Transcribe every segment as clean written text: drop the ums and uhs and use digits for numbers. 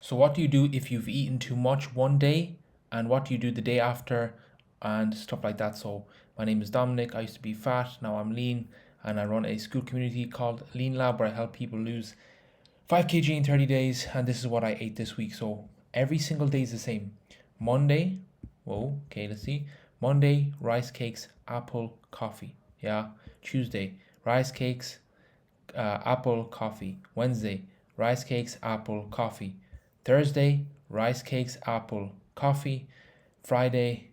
So what do you do if you've eaten too much one day, and what do you do the day after, and stuff like that? So my name is Dominic. I used to be fat, now I'm lean, and I run a school community called Lean Lab where I help people lose 5 kg in 30 days, and this is what I ate this week. So every single day is the same. Monday, whoa, okay, let's see. Monday, rice cakes, apple, coffee. Yeah. Tuesday, rice cakes, apple, coffee. Wednesday, rice cakes, apple, coffee. Thursday, rice cakes, apple, coffee. Friday,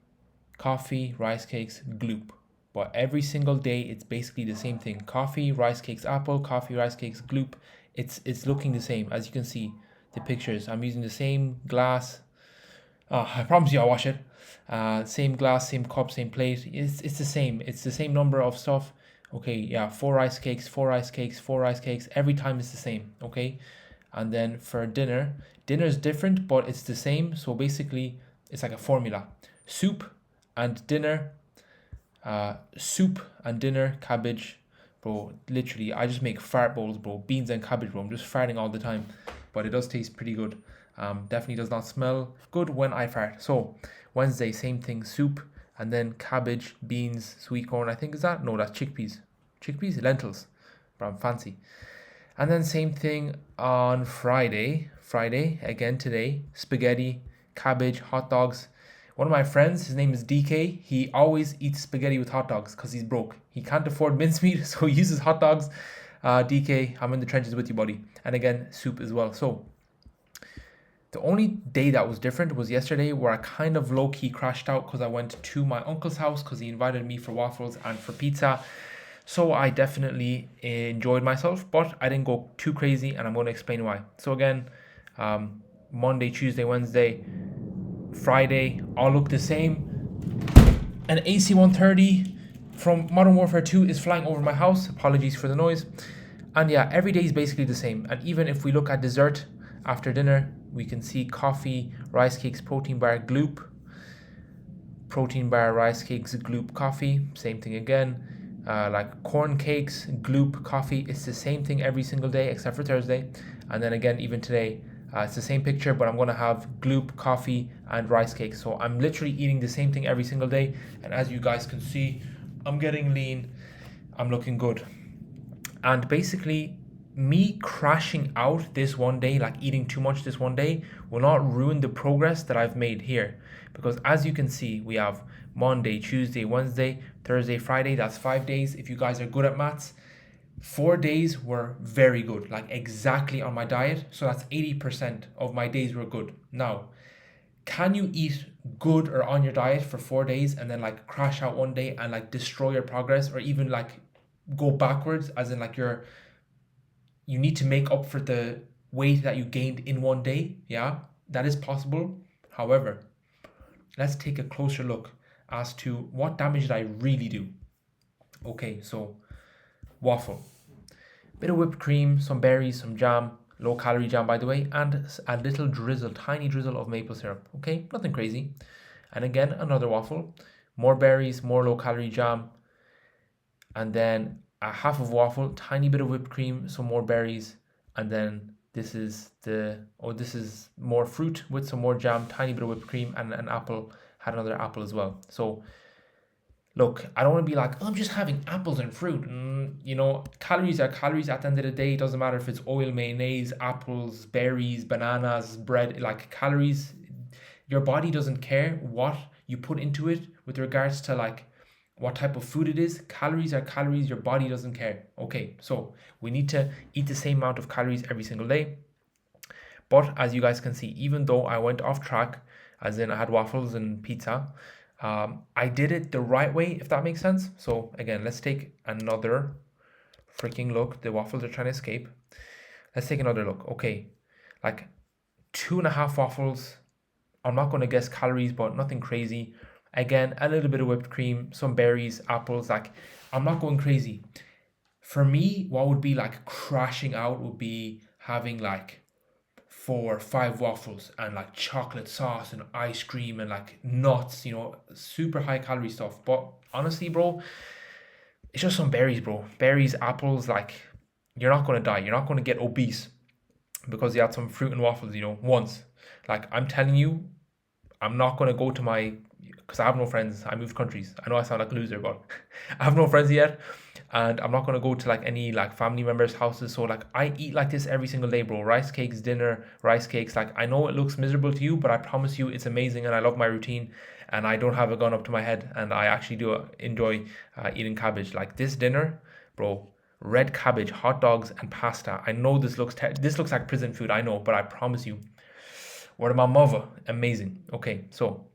coffee, rice cakes, gloop. But every single day, it's basically the same thing. Coffee, rice cakes, apple, coffee, rice cakes, gloop. It's looking the same. As you can see, the pictures. I'm using the same glass. I promise you I'll wash it. Same glass, same cup, same plate. It's the same. It's the same number of stuff. Okay, yeah, four rice cakes, four rice cakes, four rice cakes. Every time it's the same. Okay, and then for dinner, dinner is different, but it's the same. So basically, it's like a formula: soup and dinner, soup and dinner, cabbage. Bro, literally, I just make fart bowls, bro. Beans and cabbage, bro. I'm just farting all the time, but it does taste pretty good. Definitely does not smell good when I fart. So Wednesday, same thing, soup, and then cabbage, beans, sweet corn. I think is that? No, that's chickpeas. Chickpeas, lentils. But I'm fancy. And then same thing on Friday. Friday again today, spaghetti, cabbage, hot dogs. One of my friends, his name is DK. He always eats spaghetti with hot dogs because he's broke. He can't afford mincemeat, so he uses hot dogs. DK, I'm in the trenches with you, buddy. And again, soup as well. So the only day that was different was yesterday, where I kind of low key crashed out because I went to my uncle's house because he invited me for waffles and for pizza. So I definitely enjoyed myself, but I didn't go too crazy, and I'm going to explain why. So again, Monday, Tuesday, Wednesday, Friday all look the same. An AC-130 from Modern Warfare 2 is flying over my house. Apologies for the noise. And yeah, every day is basically the same. And even if we look at dessert after dinner, we can see coffee, rice cakes, protein bar, gloop. Protein bar, rice cakes, gloop, coffee. Same thing again. Like corn cakes, gloop, coffee. It's the same thing every single day except for Thursday. And then again, even today, it's the same picture, but I'm going to have gloop, coffee, and rice cakes. So I'm literally eating the same thing every single day. And as you guys can see, I'm getting lean. I'm looking good. And basically, me crashing out this one day, like eating too much this one day, will not ruin the progress that I've made here. Because as you can see, we have Monday, Tuesday, Wednesday, Thursday, Friday. That's 5 days. If you guys are good at maths, 4 days were very good, like exactly on my diet. So that's 80% of my days were good. Now, can you eat good or on your diet for 4 days and then like crash out one day and like destroy your progress, or even like go backwards, as in like you need to make up for the weight that you gained in one day? Yeah, that is possible. However, let's take a closer look as to what damage did I really do. Okay, so waffle, bit of whipped cream, some berries, some jam, low calorie jam by the way, and a little drizzle, tiny drizzle of maple syrup. Okay, nothing crazy. And again, another waffle, more berries, more low calorie jam, and then a half of waffle, tiny bit of whipped cream, some more berries, and then this is more fruit with some more jam, tiny bit of whipped cream, and an apple. Had another apple as well. So look, I don't want to be like, oh, I'm just having apples and fruit. Calories are calories at the end of the day. It doesn't matter if it's oil, mayonnaise, apples, berries, bananas, bread. Like calories, your body doesn't care what you put into it with regards to like what type of food it is. Calories are calories. Your body doesn't care. Okay, so we need to eat the same amount of calories every single day. But as you guys can see, even though I went off track, as in I had waffles and pizza, I did it the right way, if that makes sense. So again, let's take another freaking look. The waffles are trying to escape. Let's take another look. Okay, like 2.5 waffles. I'm not going to guess calories, but nothing crazy. Again, a little bit of whipped cream, some berries, apples. Like, I'm not going crazy. For me, what would be like crashing out would be having like 4 or 5 waffles and like chocolate sauce and ice cream and like nuts, super high calorie stuff. But honestly, bro, it's just some berries, bro. Berries, apples, like you're not gonna die. You're not gonna get obese. because he had some fruit and waffles, once. Like, I'm telling you, I'm not going to go to because I have no friends. I moved countries. I know I sound like a loser, but I have no friends yet. And I'm not going to go to like any like family members' houses. So like I eat like this every single day, bro. Rice cakes, dinner, rice cakes. Like I know it looks miserable to you, but I promise you it's amazing and I love my routine and I don't have a gun up to my head and I actually do enjoy eating cabbage. Like this dinner, bro, red cabbage, hot dogs and pasta. I know this looks like prison food, I know, but I promise you, word of my mother, amazing. Okay, so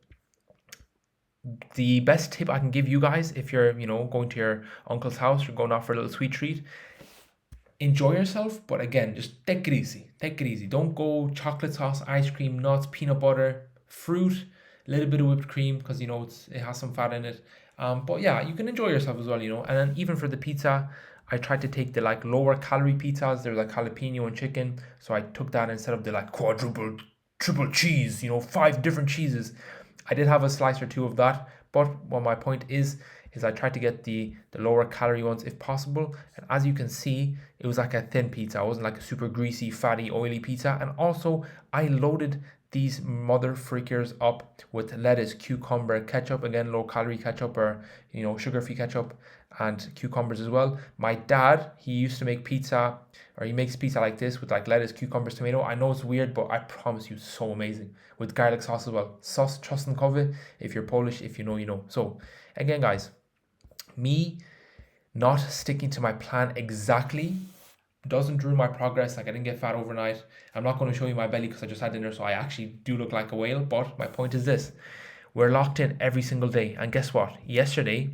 the best tip I can give you guys if you're, going to your uncle's house, you're going out for a little sweet treat, enjoy yourself, but again, just take it easy. Take it easy. Don't go chocolate sauce, ice cream, nuts, peanut butter, fruit, a little bit of whipped cream because it has some fat in it. But yeah, you can enjoy yourself as well, And then even for the pizza, I tried to take the like lower calorie pizzas. They're like jalapeno and chicken, so I took that instead of the like quadruple, triple cheese. 5 different cheeses. I did have a slice or two of that, but what my point is I tried to get the lower calorie ones if possible. And as you can see, it was like a thin pizza. It wasn't like a super greasy, fatty, oily pizza. And also, I loaded these mother freakers up with lettuce, cucumber, ketchup, again low calorie ketchup or sugar free ketchup and cucumbers as well. My dad, he used to make pizza, or he makes pizza like this with like lettuce, cucumbers, tomato. I know it's weird, but I promise you, so amazing with garlic sauce as well. Sauce czosnkowy. If you're Polish, if you know, you know. So again, guys, me not sticking to my plan exactly doesn't ruin my progress. Like I didn't get fat overnight. I'm not going to show you my belly because I just had dinner, so I actually do look like a whale. But my point is this: we're locked in every single day. And guess what? Yesterday,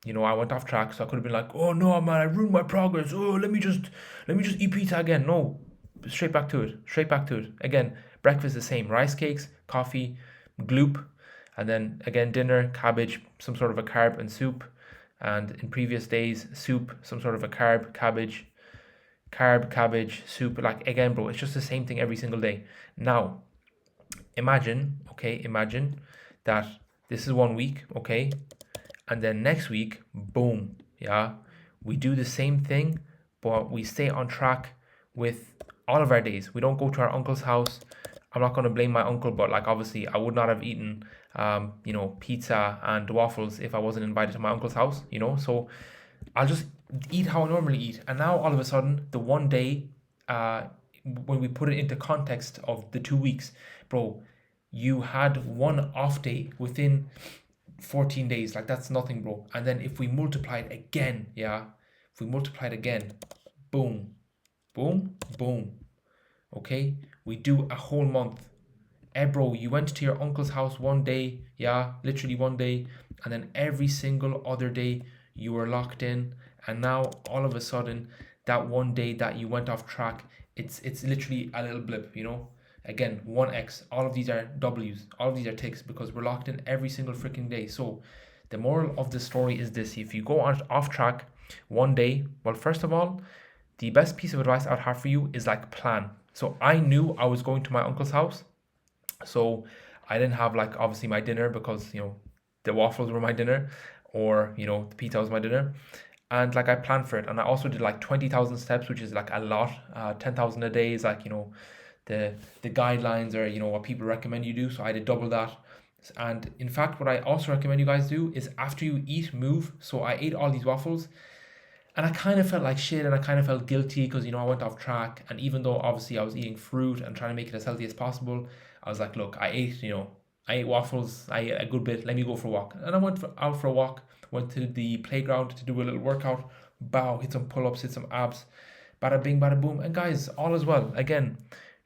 I went off track, so I could have been like, "Oh no, man, I ruined my progress. Oh, let me just eat pizza again." No, straight back to it. Straight back to it. Again, breakfast the same: rice cakes, coffee, gloop, and then again dinner, cabbage, some sort of a carb and soup. And in previous days, soup, some sort of a carb, cabbage, soup. Like again, bro, it's just the same thing every single day. Now, imagine that this is 1 week, okay, and then next week, boom, yeah, we do the same thing, but we stay on track with all of our days. We don't go to our uncle's house. I'm not going to blame my uncle, but like obviously, I would not have eaten, pizza and waffles if I wasn't invited to my uncle's house. So I'll just eat how I normally eat. And now all of a sudden, the one day, when we put it into context of the 2 weeks, bro, you had one off day within 14 days. Like that's nothing, bro. And then if we multiply it again, yeah, if we multiply it again, boom, boom, boom. Okay, we do a whole month. Bro, you went to your uncle's house one day, yeah, literally one day, and then every single other day you were locked in, and now all of a sudden that one day that you went off track, it's literally a little blip. Again, 1x. All of these are W's. All of these are ticks because we're locked in every single freaking day. So the moral of the story is this: if you go on off track one day, well, first of all, the best piece of advice I would have for you is like plan. So I knew I was going to my uncle's house. So I didn't have like obviously my dinner because the waffles were my dinner, or the pizza was my dinner, and like I planned for it, and I also did like 20,000 steps, which is like a lot. 10,000 a day is like the guidelines, or what people recommend you do. So I did double that. And in fact, what I also recommend you guys do is after you eat, move. So I ate all these waffles and I kind of felt like shit, and I kind of felt guilty because I went off track. And even though obviously I was eating fruit and trying to make it as healthy as possible, I was like, look, I ate waffles, I ate a good bit. Let me go for a walk. And I went out for a walk. Went to the playground to do a little workout. Bow, hit some pull-ups, hit some abs. Bada bing, bada boom. And guys, all is well. Again,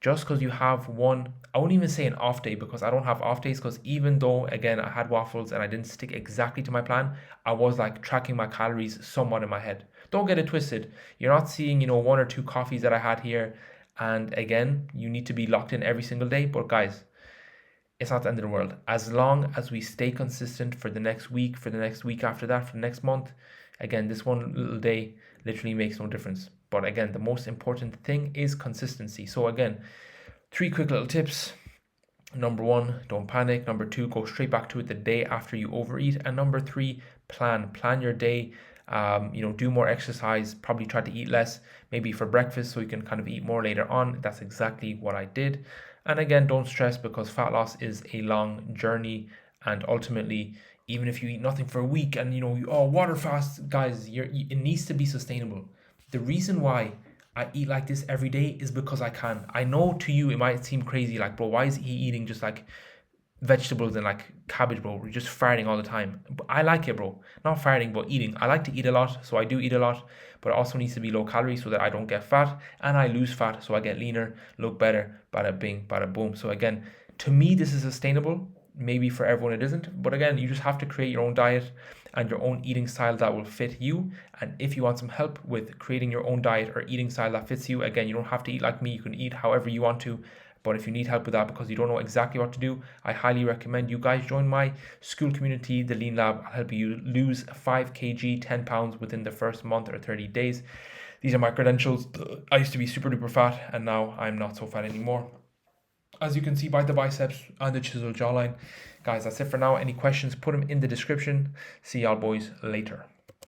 just because you have one, I won't even say an off day because I don't have off days, because even though again I had waffles and I didn't stick exactly to my plan, I was like tracking my calories somewhat in my head. Don't get it twisted. You're not seeing, one or two coffees that I had here. And again, you need to be locked in every single day. But guys, it's not the end of the world. As long as we stay consistent for the next week, for the next week after that, for the next month, again, this one little day literally makes no difference. But again, the most important thing is consistency. So again, 3 quick little tips. Number 1, don't panic. Number 2, go straight back to it the day after you overeat. And number 3, plan your day Do more exercise, probably try to eat less, maybe for breakfast, so you can kind of eat more later on. That's exactly what I did. And again, don't stress, because fat loss is a long journey, and ultimately, even if you eat nothing for a week and water fast, guys, it needs to be sustainable. The reason why I eat like this every day is because I can. I know to you it might seem crazy, like, bro, why is he eating just like vegetables and like cabbage, bro? We're just farting all the time. But I like it, bro. Not farting, but eating. I like to eat a lot, so I do eat a lot, but it also needs to be low calorie so that I don't get fat and I lose fat, so I get leaner, look better. Bada bing, bada boom. So again, to me, this is sustainable. Maybe for everyone it isn't, but again, you just have to create your own diet and your own eating style that will fit you. And if you want some help with creating your own diet or eating style that fits you, again, you don't have to eat like me. You can eat however you want to. But if you need help with that because you don't know exactly what to do, I highly recommend you guys join my school community, the Lean Lab. I'll help you lose 5 kg, 10 pounds within the first month or 30 days. These are my credentials. I used to be super duper fat, and now I'm not so fat anymore, as you can see by the biceps and the chiseled jawline. Guys, that's it for now. Any questions, put them in the description. See y'all boys later.